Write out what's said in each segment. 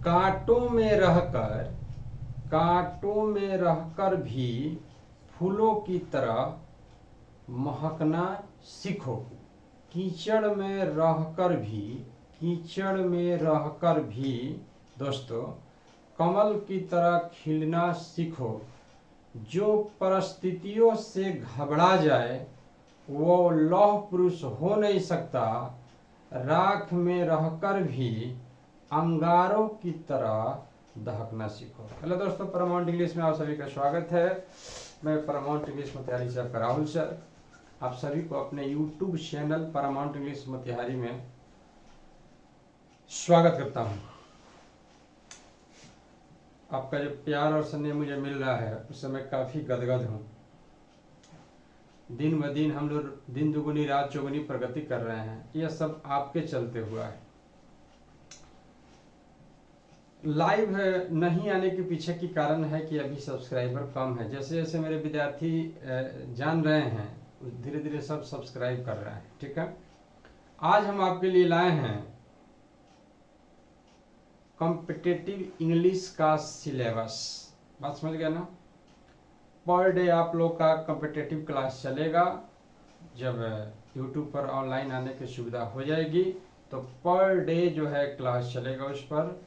कांटों में रहकर भी फूलों की तरह महकना सीखो। कीचड़ में रहकर भी दोस्तों कमल की तरह खिलना सीखो। जो परिस्थितियों से घबरा जाए वो लौह पुरुष हो नहीं सकता। राख में रहकर भी अंगारों की तरह दहकना सीखो। हेलो दोस्तों, पैरामाउंट इंग्लिश में आप सभी का स्वागत है। मैं पैरामाउंट इंग्लिश मोतिहारी से आपका राहुल सर आप सभी को अपने YouTube channel Paramount English Motihari में स्वागत करता हूं। आपका जो प्यार और स्नेह मुझे मिल रहा है उससे मैं काफ़ी गदगद हूँ। दिन ब दिन हम लोग दिन दुगुनी रात चौगुनी प्रगति कर रहे हैं। यह सब आपके चलते हुआ है। लाइव नहीं आने के पीछे की कारण है कि अभी सब्सक्राइबर कम है। जैसे जैसे मेरे विद्यार्थी जान रहे हैं धीरे धीरे सब सब्सक्राइब कर रहे हैं। ठीक है, आज हम आपके लिए लाए हैं कॉम्पिटिटिव इंग्लिश का सिलेबस। बात समझ गया ना। पर डे आप लोग का कॉम्पिटिटिव क्लास चलेगा। जब यूट्यूब पर ऑनलाइन आने की सुविधा हो जाएगी तो पर डे जो है क्लास चलेगा उस पर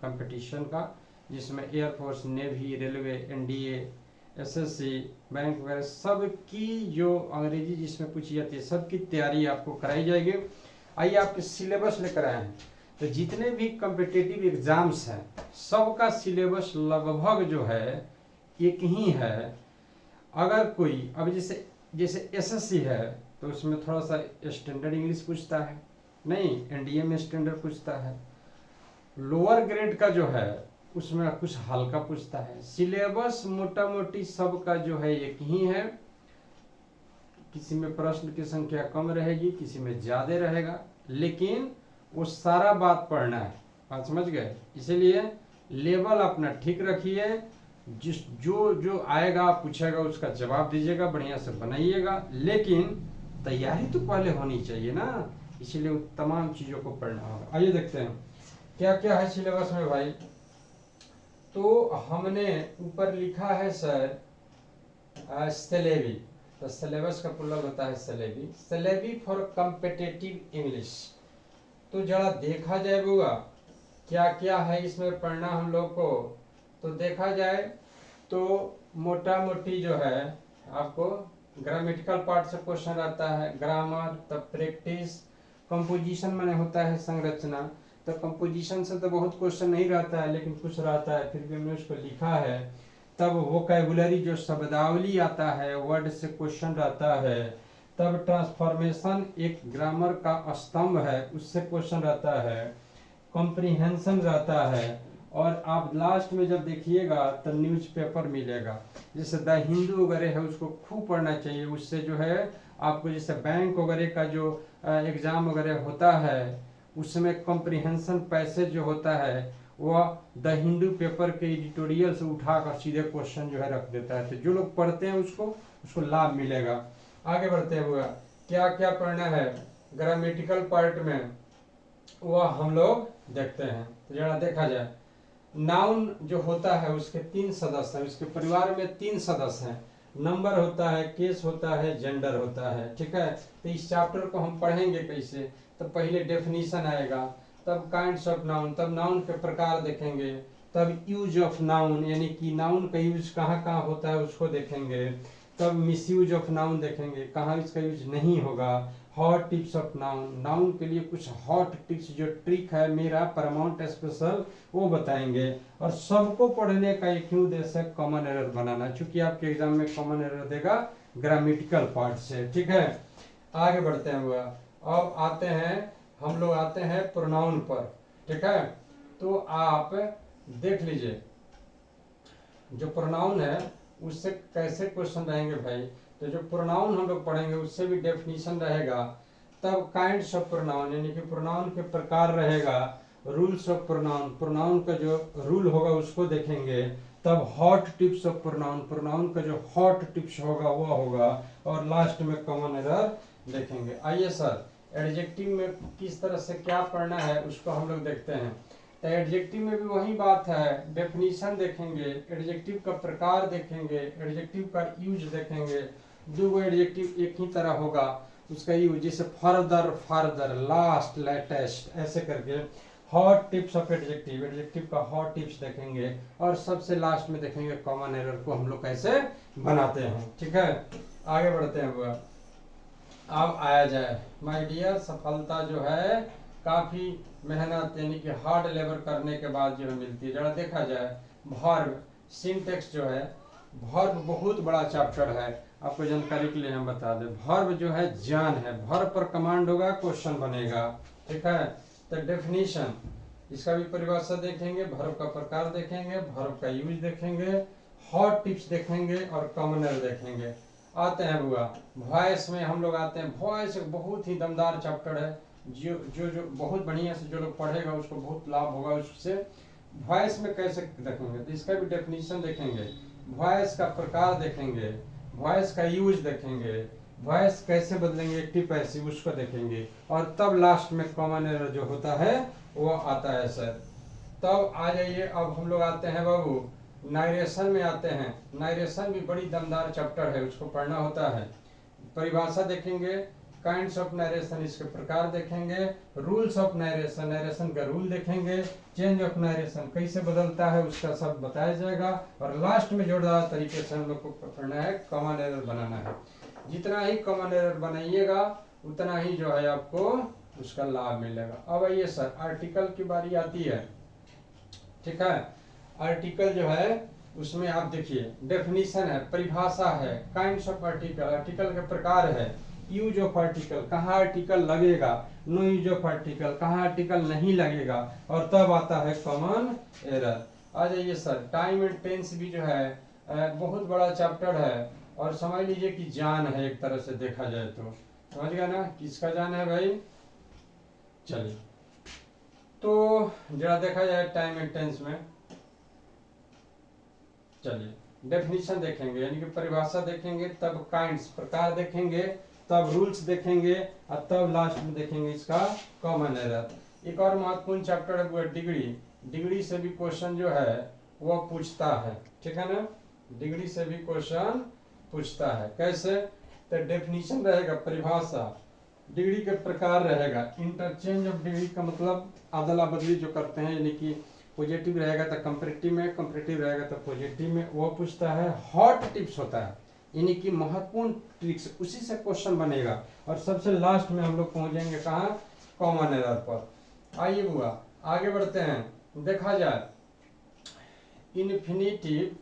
कंपटीशन का, जिसमें air force, navy, railway, NDA, SSC, bank वगैरह सब की जो अंग्रेजी जिसमें पूछी जाती है सबकी तैयारी आपको कराई जाएगी। आइए आपके सिलेबस लेकर आए हैं। तो जितने भी कॉम्पिटिटिव एग्जाम्स हैं सबका सिलेबस लगभग जो है एक ही है। अगर कोई अब जैसे एसएससी है तो उसमें थोड़ा सा स्टैंडर्ड इंग्लिश पूछता है, नहीं एनडीए में स्टैंडर्ड पूछता है। लोअर ग्रेड का जो है उसमें कुछ हल्का पूछता है। सिलेबस मोटा मोटी सबका जो है एक ही है। किसी में प्रश्न की संख्या कम रहेगी, किसी में ज्यादा रहेगा, लेकिन वो सारा बात पढ़ना है। बात समझ गए। इसीलिए लेवल अपना ठीक रखिए। जो आएगा पूछेगा उसका जवाब दीजिएगा, बढ़िया से बनाइएगा, लेकिन तैयारी तो पहले होनी चाहिए ना। इसीलिए उन तमाम चीजों को पढ़ना होगा। आइए देखते हैं क्या क्या है सिलेबस में भाई। तो हमने ऊपर लिखा है सर सिलेबी। तो सिलेबस का प्लुरल होता है syllable. Syllable for competitive English. तो जरा देखा जाए बुआ क्या क्या है इसमें पढ़ना हम लोग को। तो देखा जाए तो मोटा मोटी जो है आपको ग्रामेटिकल पार्ट से क्वेश्चन आता है, ग्रामर, तब प्रैक्टिस, कंपोजिशन माने होता है संरचना। तो कंपोजिशन से तो बहुत क्वेश्चन नहीं रहता है, लेकिन कुछ रहता है, फिर भी हमने उसको लिखा है। तब वोकैबुलरी जो शब्दावली आता है, वर्ड से क्वेश्चन रहता है। तब ट्रांसफॉर्मेशन एक ग्रामर का स्तंभ है, उससे क्वेश्चन रहता है। कॉम्प्रिहेंशन रहता है। और आप लास्ट में जब देखिएगा तो न्यूज़पेपर मिलेगा। जैसे द हिंदू वगैरह है उसको खूब पढ़ना चाहिए। उससे जो है आपको जैसे बैंक वगैरह का जो एग्जाम वगैरह होता है उसमें कॉम्प्रिहेंशन पैसेज जो होता है वह द हिंदू पेपर के एडिटोरियल से उठाकर सीधे क्वेश्चन जो है रख देता है। तो जो लोग पढ़ते हैं उसको लाभ मिलेगा। आगे बढ़ते हुए क्या क्या पढ़ना है ग्रामेटिकल पार्ट में वह हम लोग देखते हैं। तो जरा देखा जाए, नाउन जो होता है उसके 3 सदस्य हैं। उसके परिवार में 3 सदस्य हैं। नंबर होता है, केस होता है, जेंडर होता है। ठीक है, तो इस चैप्टर को हम पढ़ेंगे कैसे। तो पहले डेफिनेशन आएगा, तब काइंड्स ऑफ नाउन, तब नाउन के प्रकार देखेंगे, तब यूज ऑफ नाउन यानी कि नाउन का यूज कहाँ कहाँ होता है उसको देखेंगे, तब मिसयूज ऑफ नाउन देखेंगे, कहाँ इसका यूज नहीं होगा। Hot tips of noun, noun के लिए कुछ हॉट टिप्स जो ट्रिक है मेरा पैरामाउंट स्पेशल वो बताएंगे। और सबको पढ़ने का एक ही उद्देश्य है कॉमन एरर बनाना, चूंकि आपके एग्जाम में कॉमन एरर देगा ग्रामेटिकल पार्ट से। ठीक है, आगे बढ़ते हैं हुआ। अब आते हैं हम लोग आते हैं प्रोनाउन पर। ठीक है, तो आप देख लीजिए जो प्रोनाउन है उससे कैसे क्वेश्चन रहेंगे भाई। तो जो प्रोनाउन हम लोग पढ़ेंगे उससे भी डेफिनेशन रहेगा। तब काइंड्स ऑफ प्रोनाउन यानी कि प्रोनाउन के प्रकार रहेगा। रूल्स ऑफ प्रोनाउन, प्रोनाउन का जो रूल होगा उसको देखेंगे। तब hot tips of pronoun, pronoun का जो हॉट टिप्स होगा वो होगा। और लास्ट में कॉमन एरर देखेंगे। आइए सर एडजेक्टिव में किस तरह से क्या पढ़ना है उसको हम लोग देखते हैं। तो एडजेक्टिव में भी वही बात है, डेफिनेशन देखेंगे, एडजेक्टिव का प्रकार देखेंगे, एडजेक्टिव का यूज देखेंगे। दो एडजेक्टिव एक ही तरह होगा उसका यूज, जैसे फर्दर, फर्दर, लास्ट, लेटेस्ट, ऐसे करके। Hot tips of adjective, adjective का हॉट टिप्स देखेंगे, और सबसे लास्ट में देखेंगे कॉमन एरर को हम लोग कैसे बनाते हैं। ठीक है, आगे बढ़ते हैं। हुआ अब आया जाए माय डियर, सफलता जो है काफी मेहनत यानी कि हार्ड लेबर करने के बाद जो है मिलती है। जरा देखा जाए वर्ब, सिंटेक्स जो है, वर्ब बहुत बड़ा चैप्टर है, आपको जानकारी के लिए हम बता दें। वर्ब जो है जान है, वर्ब पर कमांड होगा, क्वेश्चन बनेगा। ठीक है, तो डेफिनेशन, इसका भी परिभाषा देखेंगे, वर्ब का प्रकार देखेंगे, वर्ब का यूज देखेंगे, हॉट टिप्स देखेंगे और कॉमन एरर देखेंगे। आते हैं बुआ वॉइस में, हम लोग आते हैं। वॉइस एक बहुत ही दमदार चैप्टर है, जो जो जो बहुत बढ़िया से जो लोग पढ़ेगा उसको बहुत लाभ होगा उससे। वॉइस में कैसे देखेंगे, तो इसका भी डेफिनेशन देखेंगे, वॉइस का प्रकार देखेंगे, वॉइस का यूज देखेंगे, वॉइस कैसे बदलेंगे एक्टिव पैसिव उसको देखेंगे, और तब लास्ट में कॉमन एरर जो होता है वो आता है सर। तब आ जाइए, अब हम लोग आते हैं बाबू नारेशन में आते हैं। नारेशन भी बड़ी दमदार चैप्टर है, उसको पढ़ना होता है। परिभाषा देखेंगे, काइंड्स ऑफ नरेशन, इसके प्रकार देखेंगे, रूल्स ऑफ नरेशन, नरेशन का रूल देखेंगे, चेंज ऑफ नरेशन कैसे बदलता है उसका सब बताया जाएगा, और लास्ट में जोरदार तरीके से हम लोग को पढ़ना है, कॉमन एरर बनाना है। जितना ही कॉमन एरर बनाइएगा उतना ही जो है आपको उसका लाभ मिलेगा। अब आइए सर, आर्टिकल की बारी आती है। ठीक है, आर्टिकल जो है उसमें आप देखिए डेफिनेशन है, परिभाषा है, काइंड्स ऑफ आर्टिकल, आर्टिकल के प्रकार है, यूज ऑफ आर्टिकल, कहाँ आर्टिकल लगेगा, नो यूज ऑफ आर्टिकल, कहाँ आर्टिकल नहीं लगेगा, और तब आता है कॉमन एरर। आ जाइए सर, टाइम एंड टेंस भी जो है बहुत बड़ा चैप्टर है, और समझ लीजिए कि जान है एक तरह से देखा जाए तो। समझ गया ना, किसका जान है भाई। चलिए, तो जरा देखा जाए टाइम एंड टेंस में। चलिए, डेफिनेशन देखेंगे यानी कि परिभाषा देखेंगे, तब काइंड्स प्रकार देखेंगे, तब रूल्स देखेंगे, और तब लास्ट में देखेंगे इसका कॉमन एरर। एक और महत्वपूर्ण चैप्टर है वो डिग्री। डिग्री से भी क्वेश्चन जो है वो पूछता है। ठीक है ना, डिग्री से भी क्वेश्चन पूछता है। कैसे, तो डेफिनेशन रहेगा, परिभाषा, डिग्री के प्रकार रहेगा, इंटरचेंज ऑफ डिग्री का मतलब अदला बदली जो करते हैं, यानी कि पॉजिटिव रहेगा तो कंपैरेटिव में, कंपैरेटिव रहेगा तो पॉजिटिव में, वो पूछता है। हॉट टिप्स होता है यानी कि महत्वपूर्ण ट्रिक्स, उसी से क्वेश्चन बनेगा, और सबसे लास्ट में हम लोग पहुंचेंगे कहाँ, कॉमन एरर पर। आइए बुआ आगे बढ़ते हैं। देखा जाए इन्फिनिटिव,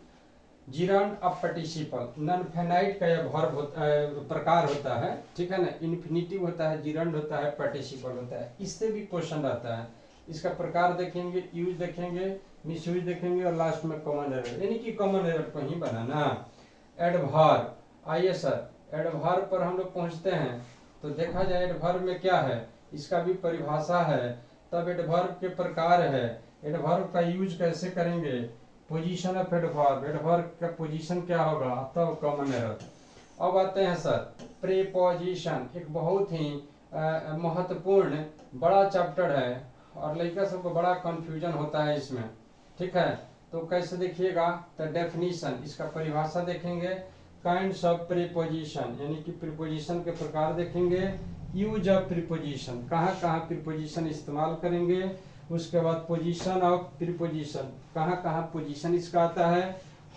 जिरांड ऑफ पार्टिसिपल, नॉन फेनाइट का यह वर्ब प्रकार होता है। ठीक है ना, इन्फिनिटिव होता है, जिरांड होता है, पार्टिसिपल होता है, इससे भी क्वेश्चन आता है। इसका प्रकार देखेंगे, यूज देखेंगे, मिस यूज देखेंगे, और लास्ट में कॉमन एरर, यानी कि कॉमन एरर को ही बनाना। एडवर्ब, आइए सर एडवर्ब पर हम लोग पहुंचते हैं। तो देखा जाए एडवर्ब में क्या है, इसका भी परिभाषा है, तब एडवर्ब के प्रकार है, एडवर्ब का यूज कैसे करेंगे, पोजीशन ऑफ एडवर्ब, एडवर्ब का पोजीशन क्या होगा, तब कॉमन एरर। अब आते हैं सर प्रीपोजिशन, एक बहुत ही महत्वपूर्ण बड़ा चैप्टर है, और लड़का सबको बड़ा कंफ्यूजन होता है इसमें। ठीक है, तो कैसे देखिएगा, तो डेफिनेशन, इसका परिभाषा देखेंगे, काइंड्स ऑफ प्रीपोजिशन यानी कि प्रीपोजिशन के प्रकार देखेंगे, यूज ऑफ प्रीपोजिशन, कहाँ कहाँ प्रीपोजिशन इस्तेमाल करेंगे, उसके बाद पोजीशन ऑफ प्रीपोजिशन, कहाँ कहाँ पोजीशन इसका आता है,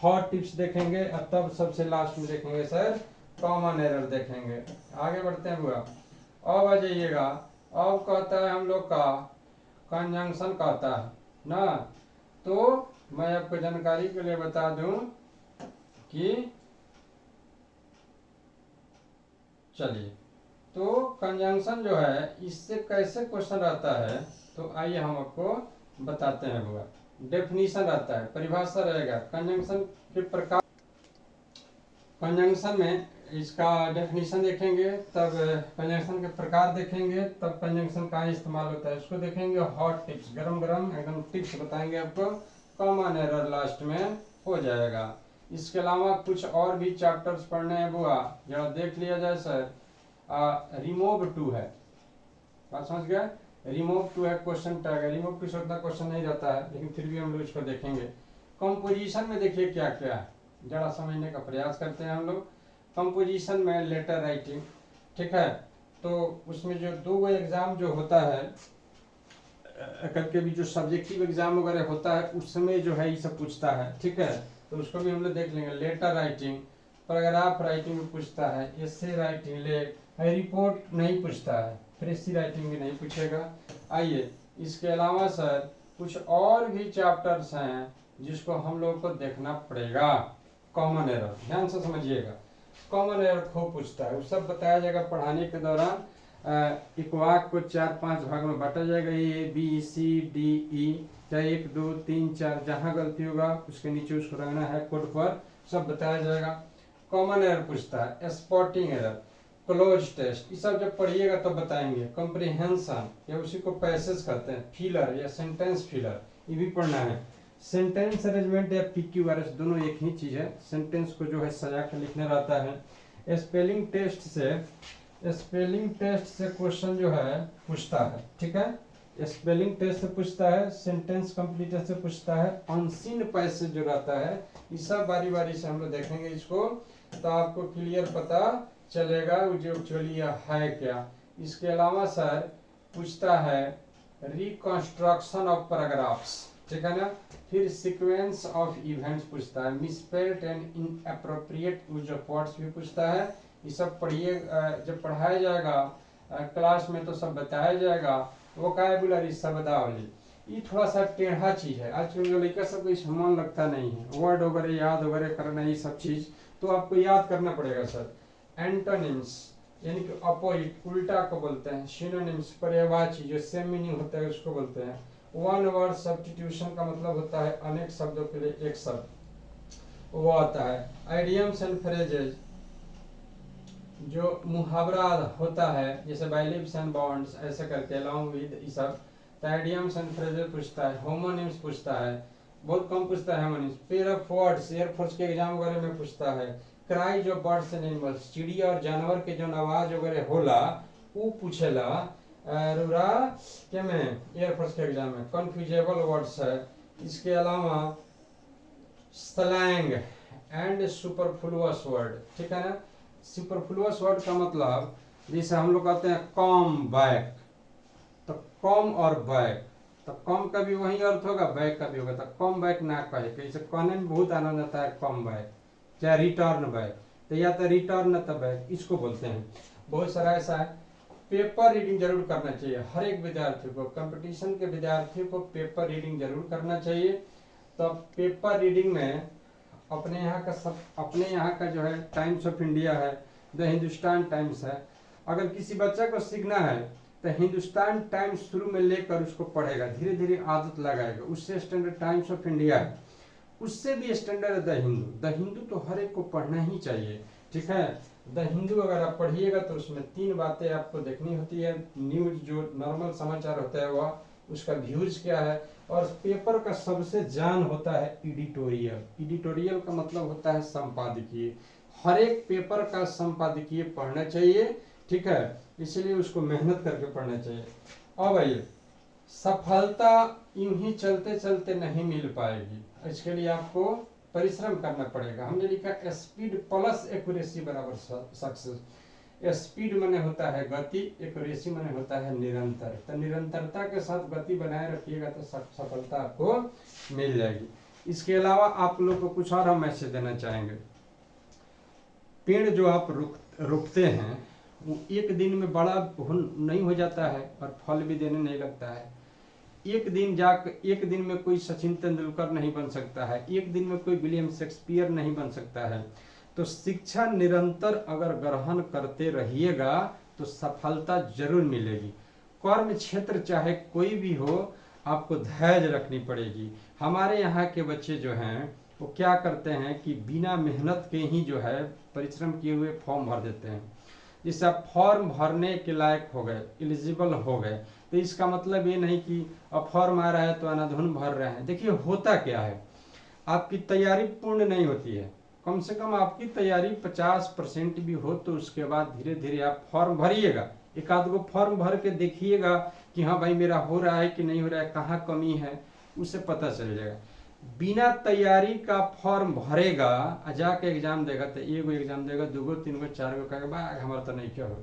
हॉट टिप्स देखेंगे, और तब सबसे लास्ट में देखेंगे सर कॉमन एरर देखेंगे। आगे बढ़ते हैं बुआ, अब आ जाइएगा, अब कहता है हम लोग का कंजंक्शन कहता है ना। तो मैं आपको जानकारी के लिए बता दूं कि चलिए, तो कंजंक्शन जो है इससे कैसे क्वेश्चन आता है, तो आइए हम आपको बताते हैं बुआ। डेफिनेशन आता है, परिभाषा रहेगा, कंजंक्शन के प्रकार, कंजंक्शन में इसका डेफिनेशन देखेंगे, तब कंजंक्शन के प्रकार देखेंगे, तब कंजंक्शन कहाँ इस्तेमाल होता है उसको देखेंगे, हॉट टिप्स, गरम गरम एकदम टिप्स बताएंगे आपको, कॉमन एरर लास्ट में हो जाएगा। इसके अलावा कुछ और भी चैप्टर्स पढ़ने हैं बुआ, जरा देख लिया जाए सर। रिमूव टू है, बात समझ गया, रिमूव टू है क्वेश्चन टैग है, रिमूव टू से उतना क्वेश्चन नहीं रहता है, लेकिन फिर भी हम लोग इसको देखेंगे। कंपोजिशन में देखिए क्या क्या है, जरा समझने का प्रयास करते हैं हम लोग। कंपोजिशन में लेटर राइटिंग, ठीक है, तो उसमें जो दो एग्जाम जो होता है करके भी जो सब्जेक्टिव एग्जाम वगैरह होता है उसमें जो है ये सब पूछता है, ठीक है, तो उसको भी हम लोग देख लेंगे। लेटर राइटिंग, पैराग्राफ राइटिंग में पूछता है, एसे राइटिंग, रिपोर्ट नहीं पूछता है, फ्रेसी राइटिंग भी नहीं पूछेगा। आइए इसके अलावा सर कुछ और भी चैप्टर्स हैं जिसको हम लोग को देखना पड़ेगा। कॉमन एरर ध्यान से समझिएगा, कॉमन एरर खूब पूछता है, वो सब बताया जाएगा पढ़ाने के दौरान। एक वाक्य को 4-5 भाग में बांटा जाएगा, A B C D E, चाहे 1 2 3 4, जहां गलती होगा उसके नीचे उसको रखना है कोड पर, सब बताया जाएगा। कॉमन एरर पूछता है, स्पॉटिंग एरर, क्लोज टेस्ट, ये सब जब पढ़िएगा तो बताएंगे। कॉम्प्रिहेंशन या उसी को पैसेज कहते हैं, फिलर या सेंटेंस फिलर, ये भी पढ़ना है। सेंटेंस अरेंजमेंट या PQRS दोनों एक ही चीज है, सेंटेंस को जो है सजा कर लिखने रहता है। स्पेलिंग टेस्ट से क्वेश्चन जो है पूछता है, ठीक है, स्पेलिंग टेस्ट से पूछता है, सेंटेंस कंप्लीशन से पूछता है, अनसीन पैसेज जो रहता है, ये सब बारी बारी से हम लोग देखेंगे इसको, तो आपको क्लियर पता चलेगा जो एक्चुअली है क्या। इसके अलावा सर पूछता है रिकंस्ट्रक्शन ऑफ पैराग्राफ्स, ठीक है ना, फिर सीक्वेंस ऑफ इवेंट्स पूछता है, misspelled and inappropriate use of words भी पूछता है। ये सब पढ़िए, जब पढ़ाया जाएगा क्लास में तो सब बताया जाएगा। वोकैबुलरी, शब्दावली, ये थोड़ा सा टेढ़ा चीज है, आजकल के लड़का सबको इस मन लगता नहीं है, वर्ड वगैरह याद वगैरह करना, ये सब चीज तो आपको याद करना पड़ेगा सर। एंटोनिम्स यानी कि अपोजिट, उल्टा को बोलते हैं। सिनोनिम्स, पर्यायवाची जो सेम मीनिंग होता है उसको बोलते हैं। वन वर्ड सब्स्टिट्यूशन का मतलब होता है अनेक शब्दों के लिए एक शब्द, वो आता है। आइडियम्स एंड फ्रेजेज, जो मुहावरा होता है जैसे बाय लिप्स एंड बाउंड्स ऐसे करके अलॉन्ग विद, ये सब आइडियम्स एंड फ्रेजेज पूछता है। होमोनिम्स पूछता है, बहुत कम पूछता है homonyms. Pair of words air force के एग्जाम वगैरह में पूछता है। Cries of birds and animals, चिड़िया और जानवर के जो आवाज वगैरह होला वो पूछेला रुरा के में एयरफोर्स के एग्जाम में। कन्फ्यूजेबल वर्ड्स है। इसके अलावा स्लैंग एंड सुपरफ्लुअस वर्ड, ठीक है ना। सुपरफ्लुअस वर्ड का मतलब जैसे हम लोग कहते हैं कम बैक, तो कम और बैक, तो कम का भी वही अर्थ होगा, बैक का भी होगा, तो कम बैक ना कहे, जैसे कहने में बहुत आनंद आता है कम बैक, चाहे रिटर्न बैक, तो या तो रिटर्न न तो बैक, इसको बोलते हैं। बहुत सारा ऐसा है। पेपर रीडिंग जरूर करना चाहिए हर एक विद्यार्थी को, कंपटीशन के विद्यार्थी को पेपर रीडिंग जरूर करना चाहिए। तो पेपर रीडिंग में अपने यहाँ का जो है टाइम्स ऑफ इंडिया है, द हिंदुस्तान टाइम्स है। अगर किसी बच्चा को सीखना है तो हिंदुस्तान टाइम्स शुरू में लेकर उसको पढ़ेगा, धीरे धीरे आदत लगाएगा। उससे स्टैंडर्ड टाइम्स ऑफ इंडिया है, उससे भी स्टैंडर्ड है द हिंदू। द हिंदू तो हर एक को पढ़ना ही चाहिए, ठीक है। द हिंदू अगर आप पढ़िएगा तो उसमें 3 बातें आपको देखनी होती है। न्यूज जो नॉर्मल समाचार होता है वह, उसका व्यूज क्या है, और पेपर का सबसे जान होता है एडिटोरियल। एडिटोरियल का मतलब होता है संपादकीय। हर एक पेपर का संपादकीय पढ़ना चाहिए, ठीक है, इसलिए उसको मेहनत करके पढ़ना चाहिए। अब आइए, सफलता यूं ही चलते चलते नहीं मिल पाएगी, इसके लिए आपको परिश्रम करना पड़ेगा। हमने लिखा स्पीड प्लस एक्यूरेसी बराबर सक्सेस। स्पीड माने होता है गति, एक्यूरेसी माने होता है निरंतर। तो निरंतरता के साथ गति बनाए रखिएगा तो सफलता आपको मिल जाएगी। इसके अलावा आप लोग को कुछ और हम मैसेज देना चाहेंगे। पेड़ जो आप रोपते हैं वो एक दिन में बड़ा नहीं हो जाता है और फल भी देने नहीं लगता है। एक दिन में कोई सचिन तेंदुलकर नहीं बन सकता है, एक दिन में कोई विलियम शेक्सपियर नहीं बन सकता है। तो शिक्षा निरंतर अगर ग्रहण करते रहिएगा तो सफलता जरूर मिलेगी। कर्म क्षेत्र चाहे कोई भी हो, आपको धैर्य रखनी पड़ेगी। हमारे यहाँ के बच्चे जो हैं वो क्या करते हैं कि बिना मेहनत के ही जो है परिश्रम किए हुए फॉर्म भर देते हैं। जिससे आप फॉर्म भरने के लायक हो गए, एलिजिबल हो गए, तो इसका मतलब ये नहीं कि अब फॉर्म आ रहा है तो अनाधुन भर रहे हैं। देखिए होता क्या है, आपकी तैयारी पूर्ण नहीं होती है। कम से कम आपकी तैयारी 50% भी हो तो उसके बाद धीरे धीरे आप फॉर्म भरिएगा, एक आध गो फॉर्म भर के देखिएगा कि हाँ भाई मेरा हो रहा है कि नहीं हो रहा है, कहाँ कमी है, उससे पता चल जाएगा। बिना तैयारी का फॉर्म भरेगा आ जाके एग्जाम देगा तो एगो एग्जाम देगा, दूगो तीनगो चारगो कहेगा बा हमारा तो नहीं क्या हो,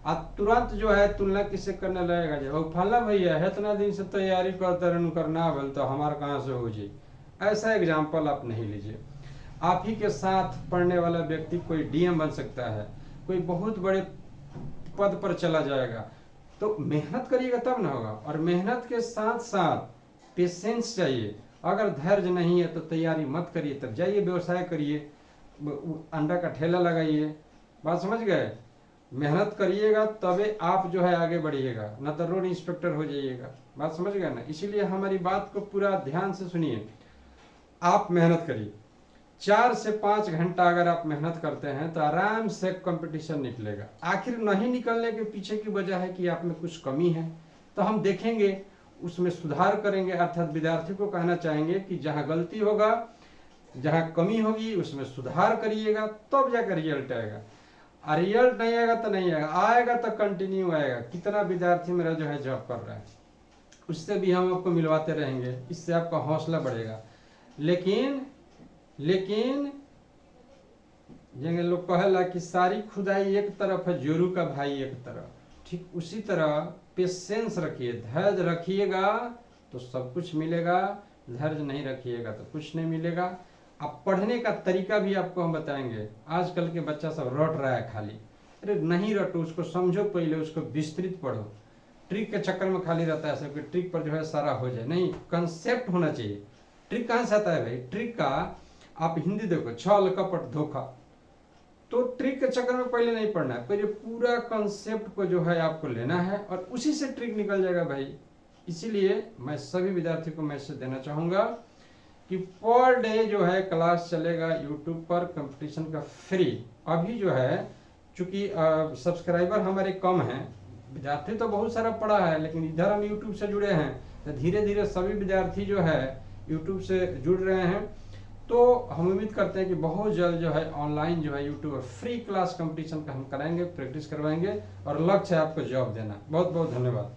आ तुरंत जो है तुलना किससे करने लगेगा, जो फला भैया है इतना दिन से तैयारी करते रहन करना भल तो हमारा कहाँ से हो जी। ऐसा एग्जाम्पल आप नहीं लीजिए। आप ही के साथ पढ़ने वाला व्यक्ति कोई डीएम बन सकता है, कोई बहुत बड़े पद पर चला जाएगा, तो मेहनत करिएगा तब ना होगा। और मेहनत के साथ साथ पेशेंस चाहिए। अगर धैर्य नहीं है तो तैयारी मत करिए, तब जाइए व्यवसाय करिए, अंडा का ठेला लगाइए। बात समझ गए? मेहनत करिएगा तबे आप जो है आगे बढ़िएगा, ना तो रोड इंस्पेक्टर हो जाइएगा। बात समझ गए ना? इसीलिए हमारी बात को पूरा ध्यान से सुनिए। आप मेहनत करिए, 4 से 5 घंटा अगर आप मेहनत करते हैं तो आराम से कंपटीशन निकलेगा। आखिर नहीं निकलने के पीछे की वजह है कि आप में कुछ कमी है, तो हम देखेंगे, उसमें सुधार करेंगे। अर्थात विद्यार्थी को कहना चाहेंगे कि जहां गलती होगा, जहां कमी होगी उसमें सुधार करिएगा, तब जाकर रिजल्ट आएगा। और रिजल्ट नहीं आएगा तो नहीं आएगा, आएगा तो कंटिन्यू आएगा। कितना विद्यार्थी मेरा जो है जॉब कर रहा है, उससे भी हम आपको मिलवाते रहेंगे, इससे आपका हौसला बढ़ेगा। लेकिन जंगे लोग कहेला कि सारी खुदाई एक तरफ है, जोरू का भाई एक तरफ। ठीक उसी तरह पेशेंस रखिए, धैर्य रखिएगा तो सब कुछ मिलेगा, धैर्य नहीं रखिएगा तो कुछ नहीं मिलेगा। अब पढ़ने का तरीका भी आपको हम बताएंगे। आजकल के बच्चा सब रट रहा है खाली, अरे नहीं रटो, उसको समझो, पहले उसको विस्तृत पढ़ो। ट्रिक के चक्कर में खाली रहता है सबके, ट्रिक पर जो है सारा हो जाए, नहीं, कंसेप्ट होना चाहिए। ट्रिक कहाँ से आता है भाई? ट्रिक का आप हिंदी देखो, छल कपट धोखा। तो ट्रिक के चक्कर में पहले नहीं पढ़ना है, पहले पूरा कंसेप्ट को जो है आपको लेना है और उसी से ट्रिक निकल जाएगा भाई। इसीलिए मैं सभी विद्यार्थियों को मैसेज देना चाहूंगा कि पर डे जो है क्लास चलेगा यूट्यूब पर, कंपटीशन का फ्री। अभी जो है चूंकि सब्सक्राइबर हमारे कम हैं, विद्यार्थी तो बहुत सारा पढ़ा है, लेकिन इधर हम यूट्यूब से जुड़े हैं, तो धीरे धीरे सभी विद्यार्थी जो है यूट्यूब से जुड़ रहे हैं। तो हम उम्मीद करते हैं कि बहुत जल्द जो है ऑनलाइन जो है यूट्यूब फ्री क्लास कंपटीशन का हम कराएंगे, प्रैक्टिस करवाएंगे, और लक्ष्य है आपको जॉब देना। बहुत बहुत धन्यवाद।